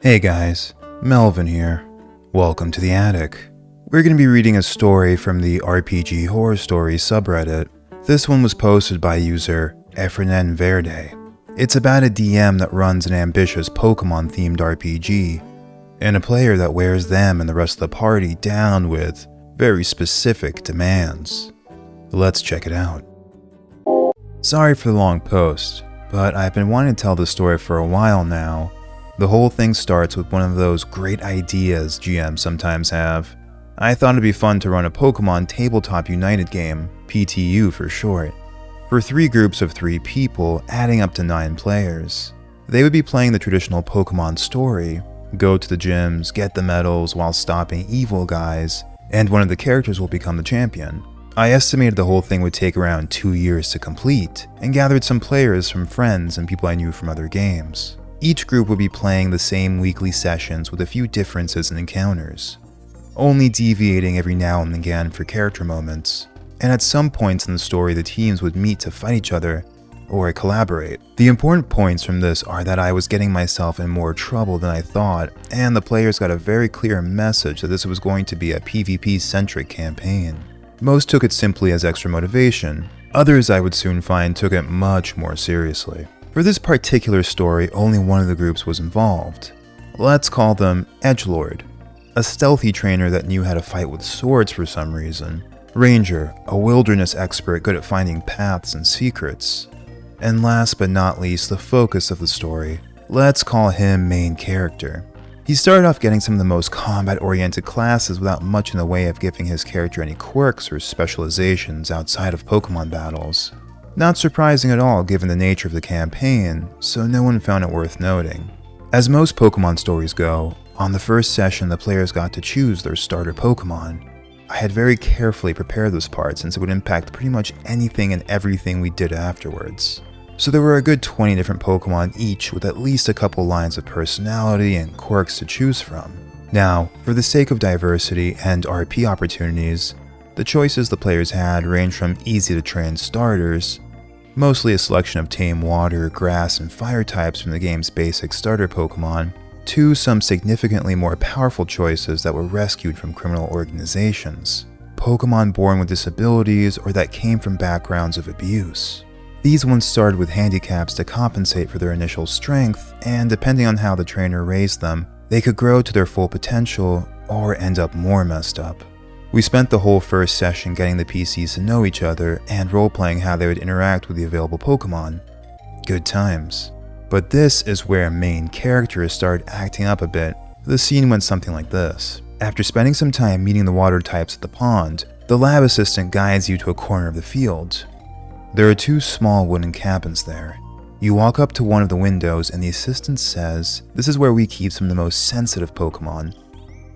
Hey guys, Melvin here. Welcome to the attic. We're going to be reading a story from the RPG Horror Stories subreddit. This one was posted by user Efrenen Verde. It's about a DM that runs an ambitious Pokemon themed RPG, and a player that wears them and the rest of the party down with very specific demands. Let's check it out. Sorry for the long post, but I've been wanting to tell this story for a while now. The whole thing starts with one of those great ideas GMs sometimes have. I thought it'd be fun to run a Pokemon Tabletop United game, PTU for short, for 3 groups of 3 people, adding up to 9 players. They would be playing the traditional Pokemon story, go to the gyms, get the medals while stopping evil guys, and one of the characters will become the champion. I estimated the whole thing would take around 2 years to complete, and gathered some players from friends and people I knew from other games. Each group would be playing the same weekly sessions with a few differences in encounters, only deviating every now and again for character moments, and at some points in the story the teams would meet to fight each other or collaborate. The important points from this are that I was getting myself in more trouble than I thought, and the players got a very clear message that this was going to be a PvP-centric campaign. Most took it simply as extra motivation, others I would soon find took it much more seriously. For this particular story, only one of the groups was involved. Let's call them Edgelord, a stealthy trainer that knew how to fight with swords for some reason, Ranger, a wilderness expert good at finding paths and secrets, and last but not least, the focus of the story. Let's call him main character. He started off getting some of the most combat-oriented classes without much in the way of giving his character any quirks or specializations outside of Pokemon battles. Not surprising at all given the nature of the campaign, so no one found it worth noting. As most Pokemon stories go, on the first session the players got to choose their starter Pokemon. I had very carefully prepared this part since it would impact pretty much anything and everything we did afterwards. So there were a good 20 different Pokemon each with at least a couple lines of personality and quirks to choose from. Now, for the sake of diversity and RP opportunities, the choices the players had ranged from easy to train starters, mostly a selection of tame water, grass, and fire types from the game's basic starter Pokemon, to some significantly more powerful choices that were rescued from criminal organizations, Pokemon born with disabilities or that came from backgrounds of abuse. These ones started with handicaps to compensate for their initial strength, and depending on how the trainer raised them, they could grow to their full potential or end up more messed up. We spent the whole first session getting the PCs to know each other and role-playing how they would interact with the available Pokemon. Good times. But this is where main characters started acting up a bit. The scene went something like this. After spending some time meeting the water types at the pond, the lab assistant guides you to a corner of the field. There are 2 small wooden cabins there. You walk up to one of the windows and the assistant says, "This is where we keep some of the most sensitive Pokemon."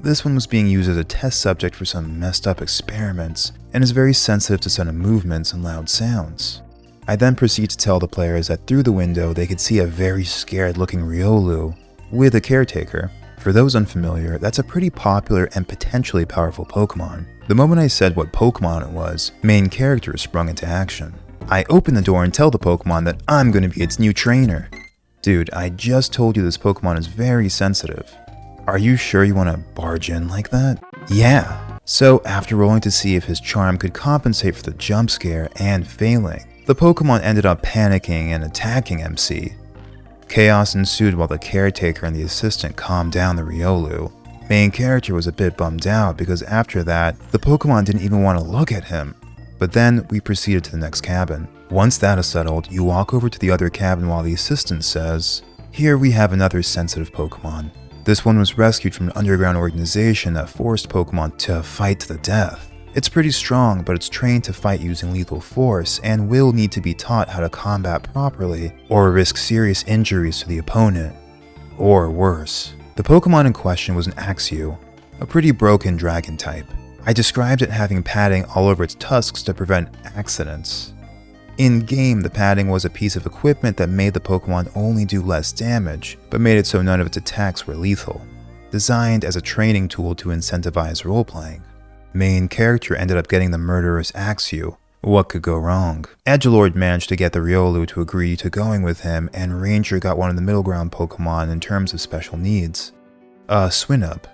This one was being used as a test subject for some messed up experiments, and is very sensitive to sudden movements and loud sounds. I then proceed to tell the players that through the window they could see a very scared looking Riolu with a caretaker. For those unfamiliar, that's a pretty popular and potentially powerful Pokemon. The moment I said what Pokemon it was, main character sprung into action. I open the door and tell the Pokemon that I'm going to be its new trainer. Dude, I just told you this Pokemon is very sensitive. Are you sure you want to barge in like that? Yeah. So after rolling to see if his charm could compensate for the jump scare and failing, the Pokemon ended up panicking and attacking MC. Chaos ensued while the caretaker and the assistant calmed down the Riolu. Main character was a bit bummed out because after that, the Pokemon didn't even want to look at him. But then we proceeded to the next cabin. Once that is settled, you walk over to the other cabin while the assistant says, "Here we have another sensitive Pokemon. This one was rescued from an underground organization that forced Pokemon to fight to the death. It's pretty strong, but it's trained to fight using lethal force and will need to be taught how to combat properly or risk serious injuries to the opponent. Or worse." The Pokemon in question was an Axew, a pretty broken dragon type. I described it having padding all over its tusks to prevent accidents. In-game, the padding was a piece of equipment that made the Pokemon only do less damage, but made it so none of its attacks were lethal. Designed as a training tool to incentivize role-playing. Main character ended up getting the murderous Axew. What could go wrong? Edgelord managed to get the Riolu to agree to going with him, and Ranger got one of the middle ground Pokemon in terms of special needs. Swinub.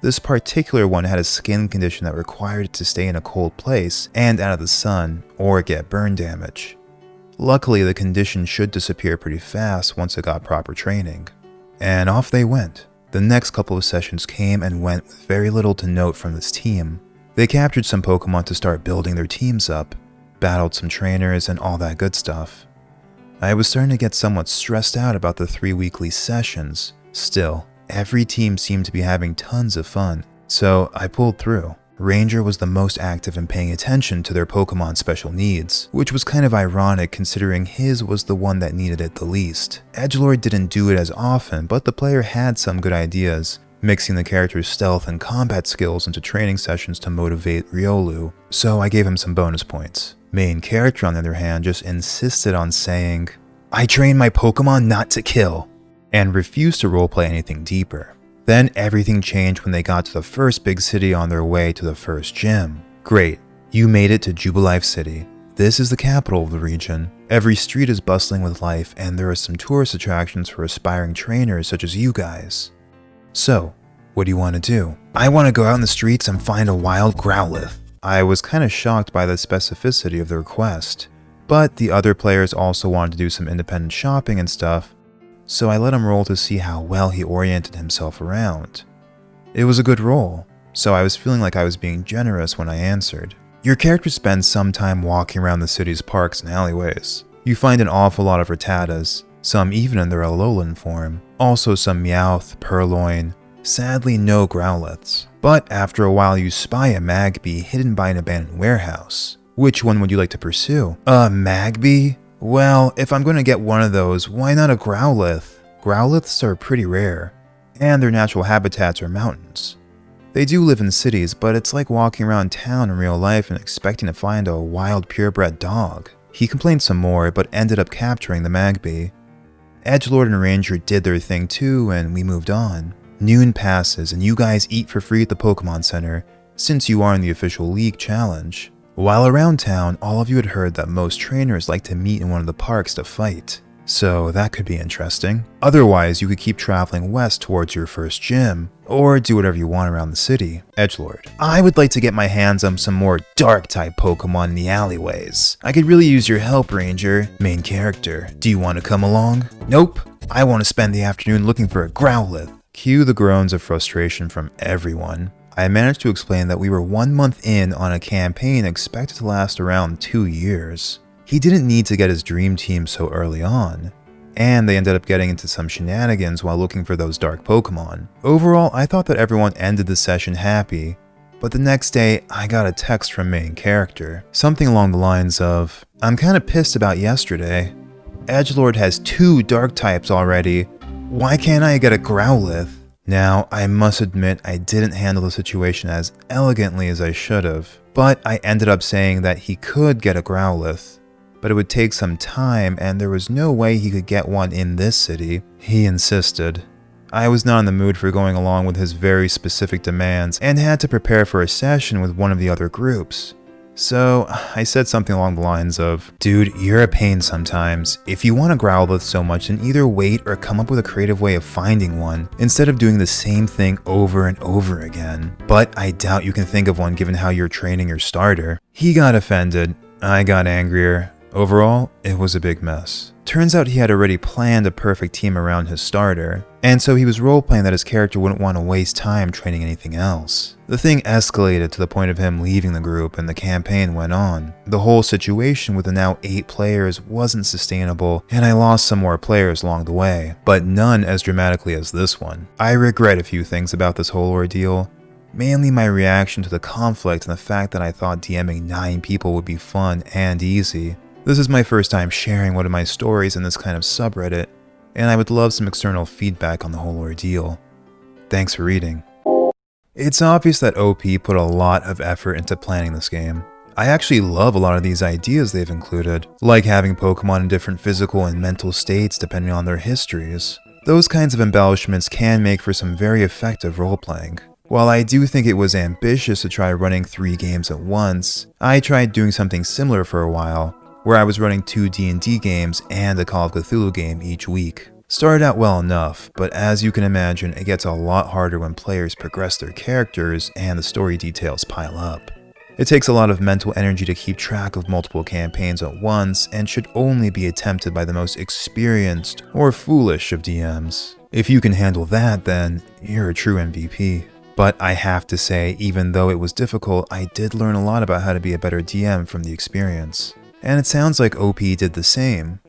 This particular one had a skin condition that required it to stay in a cold place and out of the sun, or get burn damage. Luckily, the condition should disappear pretty fast once it got proper training. And off they went. The next couple of sessions came and went with very little to note from this team. They captured some Pokemon to start building their teams up, battled some trainers, and all that good stuff. I was starting to get somewhat stressed out about the 3 weekly sessions. Still, every team seemed to be having tons of fun, so I pulled through. Ranger was the most active in paying attention to their Pokemon's special needs, which was kind of ironic considering his was the one that needed it the least. Edgelord didn't do it as often, but the player had some good ideas, mixing the character's stealth and combat skills into training sessions to motivate Riolu, so I gave him some bonus points. Main character, on the other hand, just insisted on saying, "I train my Pokemon not to kill," and refused to roleplay anything deeper. Then everything changed when they got to the first big city on their way to the first gym. Great, you made it to Jubilife City. This is the capital of the region. Every street is bustling with life, and there are some tourist attractions for aspiring trainers such as you guys. So, what do you want to do? I want to go out in the streets and find a wild Growlithe. I was kind of shocked by the specificity of the request, but the other players also wanted to do some independent shopping and stuff, so I let him roll to see how well he oriented himself around. It was a good roll, so I was feeling like I was being generous when I answered. Your character spends some time walking around the city's parks and alleyways. You find an awful lot of Rattatas, some even in their Alolan form, also some Meowth, Purloin, sadly no Growlithes. But after a while you spy a Magby hidden by an abandoned warehouse. Which one would you like to pursue? A Magby? Well, if I'm going to get one of those, why not a Growlithe? Growlithes are pretty rare, and their natural habitats are mountains. They do live in cities, but it's like walking around town in real life and expecting to find a wild purebred dog. He complained some more, but ended up capturing the Magby. Edgelord and Ranger did their thing too, and we moved on. Noon passes, and you guys eat for free at the Pokemon Center, since you are in the official League Challenge. While around town, all of you had heard that most trainers like to meet in one of the parks to fight, so that could be interesting. Otherwise, you could keep traveling west towards your first gym, or do whatever you want around the city. Edgelord: I would like to get my hands on some more Dark-type Pokemon in the alleyways. I could really use your help, Ranger. Main character: do you want to come along? Nope, I want to spend the afternoon looking for a Growlithe. Cue the groans of frustration from everyone. I managed to explain that we were 1 month in on a campaign expected to last around 2 years. He didn't need to get his dream team so early on, and they ended up getting into some shenanigans while looking for those dark Pokemon. Overall, I thought that everyone ended the session happy, but the next day I got a text from main character. Something along the lines of, "I'm kinda pissed about yesterday. Edgelord has 2 dark types already. Why can't I get a Growlithe?" Now, I must admit I didn't handle the situation as elegantly as I should have, but I ended up saying that he could get a Growlithe, but it would take some time and there was no way he could get one in this city. He insisted. I was not in the mood for going along with his very specific demands and had to prepare for a session with one of the other groups. So I said something along the lines of, "Dude, you're a pain sometimes. If you want a Growlithe so much, then either wait or come up with a creative way of finding one, instead of doing the same thing over and over again. But I doubt you can think of one given how you're training your starter." He got offended. I got angrier. Overall, it was a big mess. Turns out he had already planned a perfect team around his starter, and so he was roleplaying that his character wouldn't want to waste time training anything else. The thing escalated to the point of him leaving the group, and the campaign went on. The whole situation with the now 8 players wasn't sustainable, and I lost some more players along the way, but none as dramatically as this one. I regret a few things about this whole ordeal. Mainly my reaction to the conflict and the fact that I thought DMing 9 people would be fun and easy. This is my first time sharing one of my stories in this kind of subreddit, and I would love some external feedback on the whole ordeal. Thanks for reading. It's obvious that OP put a lot of effort into planning this game. I actually love a lot of these ideas they've included, like having Pokemon in different physical and mental states depending on their histories. Those kinds of embellishments can make for some very effective role-playing. While I do think it was ambitious to try running 3 games at once, I tried doing something similar for a while, where I was running 2 D&D games and a Call of Cthulhu game each week. Started out well enough, but as you can imagine, it gets a lot harder when players progress their characters and the story details pile up. It takes a lot of mental energy to keep track of multiple campaigns at once and should only be attempted by the most experienced or foolish of DMs. If you can handle that, then you're a true MVP. But I have to say, even though it was difficult, I did learn a lot about how to be a better DM from the experience. And it sounds like OP did the same.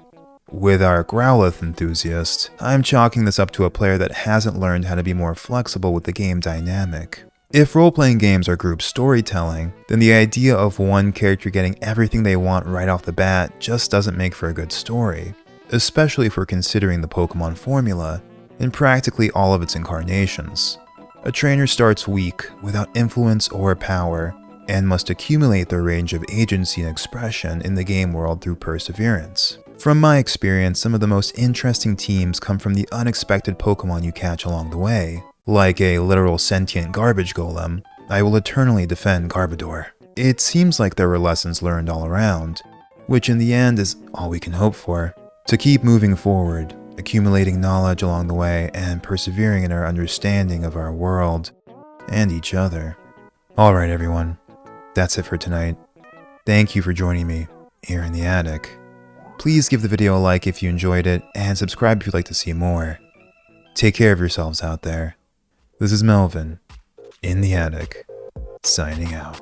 With our Growlithe enthusiast, I'm chalking this up to a player that hasn't learned how to be more flexible with the game dynamic. If role-playing games are group storytelling, then the idea of one character getting everything they want right off the bat just doesn't make for a good story, especially if we're considering the Pokemon formula in practically all of its incarnations. A trainer starts weak, without influence or power, and must accumulate their range of agency and expression in the game world through perseverance. From my experience, some of the most interesting teams come from the unexpected Pokemon you catch along the way. Like a literal sentient garbage golem, I will eternally defend Garbodor. It seems like there were lessons learned all around, which in the end is all we can hope for. To keep moving forward, accumulating knowledge along the way, and persevering in our understanding of our world and each other. Alright everyone, that's it for tonight. Thank you for joining me here in the attic. Please give the video a like if you enjoyed it, and subscribe if you'd like to see more. Take care of yourselves out there. This is Melvin, in the attic, signing out.